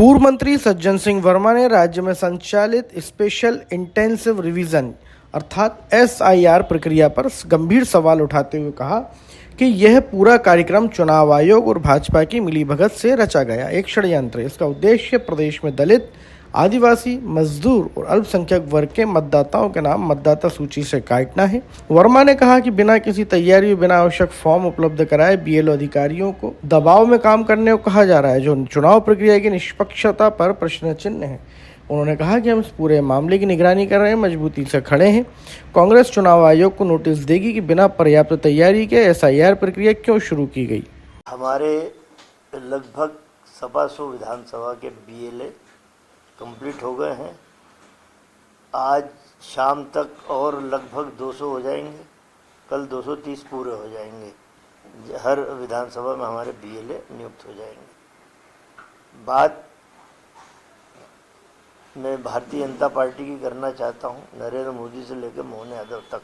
पूर्व मंत्री सज्जन सिंह वर्मा ने राज्य में संचालित स्पेशल इंटेंसिव रिवीजन अर्थात एसआईआर प्रक्रिया पर गंभीर सवाल उठाते हुए कहा कि यह पूरा कार्यक्रम चुनाव आयोग और भाजपा की मिलीभगत से रचा गया एक षड्यंत्र। इसका उद्देश्य प्रदेश में दलित, आदिवासी, मजदूर और अल्पसंख्यक वर्ग के मतदाताओं के नाम मतदाता सूची से काटना है। वर्मा ने कहा कि बिना किसी तैयारी, बिना आवश्यक फॉर्म उपलब्ध कराए बीएलओ अधिकारियों को दबाव में काम करने को कहा जा रहा है, जो चुनाव प्रक्रिया की निष्पक्षता पर प्रश्न चिन्ह है। उन्होंने कहा कि हम इस पूरे मामले की निगरानी कर रहे हैं, मजबूती से खड़े हैं। कांग्रेस चुनाव आयोग को नोटिस देगी कि बिना पर्याप्त तैयारी के एसआईआर प्रक्रिया क्यों शुरू की गई। हमारे लगभग 125 विधानसभा के बीएलए कंप्लीट हो गए हैं। आज शाम तक और लगभग 200 हो जाएंगे, कल 230 पूरे हो जाएंगे। हर विधानसभा में हमारे बीएलए नियुक्त हो जाएंगे। बात मैं भारतीय जनता पार्टी की करना चाहता हूं, नरेंद्र मोदी से लेकर मोहन यादव तक।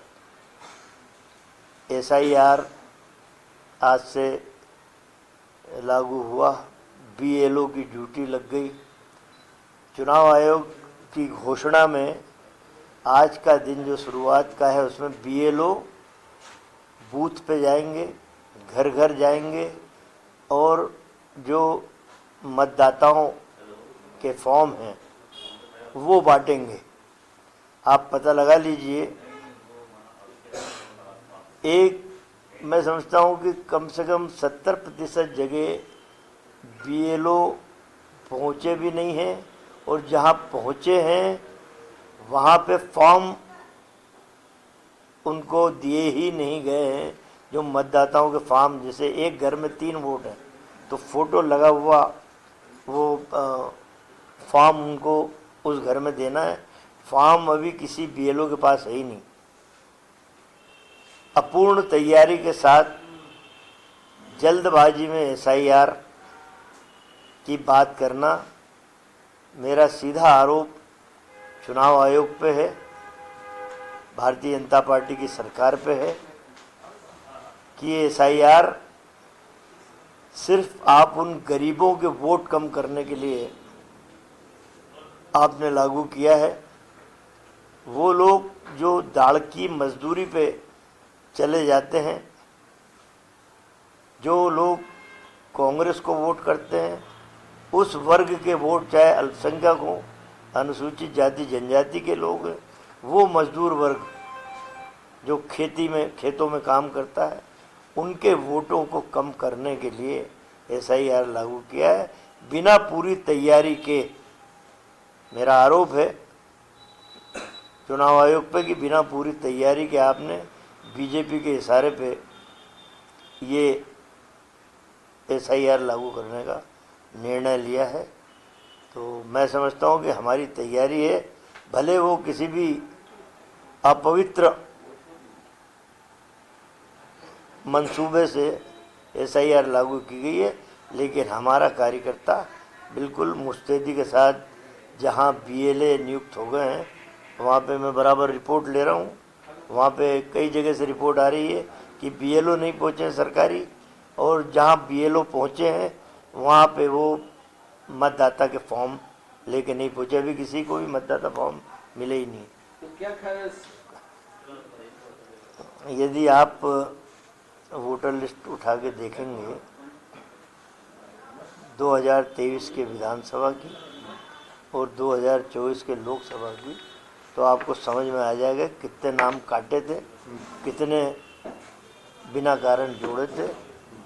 एसआईआर आज से लागू हुआ, बीएलओ की ड्यूटी लग गई। चुनाव आयोग की घोषणा में आज का दिन जो शुरुआत का है, उसमें बीएलओ बूथ पे जाएंगे, घर घर जाएंगे और जो मतदाताओं के फॉर्म हैं वो बांटेंगे। आप पता लगा लीजिए, मैं समझता हूँ कि कम से कम 70% जगह बीएलओ पहुँचे भी नहीं हैं, और जहाँ पहुँचे हैं वहाँ पे फॉर्म उनको दिए ही नहीं गए हैं। जो मतदाताओं के फॉर्म, जैसे एक घर में 3 वोट हैं तो फोटो लगा हुआ वो फॉर्म उनको उस घर में देना है। फॉर्म अभी किसी बीएलओ के पास है ही नहीं। अपूर्ण तैयारी के साथ जल्दबाजी में एसआईआर की बात करना, मेरा सीधा आरोप चुनाव आयोग पे है, भारतीय जनता पार्टी की सरकार पे है कि एसआईआर सिर्फ आप उन गरीबों के वोट कम करने के लिए आपने लागू किया है। वो लोग जो दाड़ की मजदूरी पे चले जाते हैं, जो लोग कांग्रेस को वोट करते हैं, उस वर्ग के वोट, चाहे अल्पसंख्यक हो, अनुसूचित जाति जनजाति के लोग हैं, वो मजदूर वर्ग जो खेतों में काम करता है, उनके वोटों को कम करने के लिए एसआईआर लागू किया है बिना पूरी तैयारी के। मेरा आरोप है चुनाव आयोग पे कि बिना पूरी तैयारी के आपने बीजेपी के इशारे पे ये एसआईआर लागू करने का निर्णय लिया है। तो मैं समझता हूँ कि हमारी तैयारी है, भले वो किसी भी अपवित्र मंसूबे से एसआईआर लागू की गई है, लेकिन हमारा कार्यकर्ता बिल्कुल मुस्तैदी के साथ, जहाँ बीएलए नियुक्त हो गए हैं वहाँ पे मैं बराबर रिपोर्ट ले रहा हूँ। वहाँ पे कई जगह से रिपोर्ट आ रही है कि बीएलओ नहीं पहुँचे हैं सरकारी, और जहाँ बीएलओ पहुँचे हैं वहाँ पे वो मतदाता के फॉर्म लेके नहीं पहुँचे। अभी किसी को भी मतदाता फॉर्म मिले ही नहीं। तो क्या ख्याल, यदि आप वोटर लिस्ट उठा के देखेंगे 2023 के विधानसभा की और 2024 के लोकसभा की, तो आपको समझ में आ जाएगा कितने नाम काटे थे, कितने बिना कारण जोड़े थे।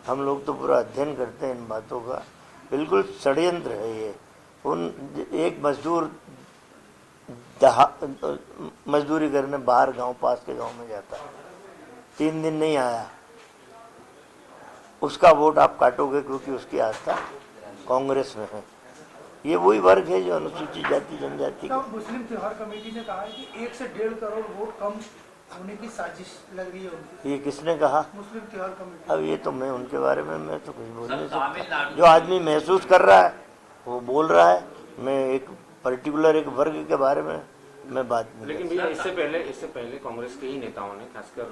हम लोग तो पूरा अध्ययन करते हैं इन बातों का। बिल्कुल षड्यंत्र है ये। एक मजदूर मजदूरी करने बाहर गांव, पास के गांव में जाता है, 3 दिन नहीं आया, उसका वोट आप काटोगे क्योंकि उसकी आस्था कांग्रेस में है। ये वही वर्ग है जो अनुसूचित जाति जनजाति का। मुस्लिम त्योहार कमेटी ने कहा है कि 1 से 1.5 करोड़ वोट कम होने की साजिश लग रही है उनकी। ये किसने कहा? मुस्लिम त्योहार कमेटी। अब ये तो मैं उनके बारे में मैं तो कुछ बोल नहीं सकता। जो आदमी महसूस कर रहा है वो बोल रहा है। मैं एक पर्टिकुलर एक वर्ग के बारे में मैं बात नहीं। लेकिन भैया इससे पहले कांग्रेस के ही नेताओं ने, खासकर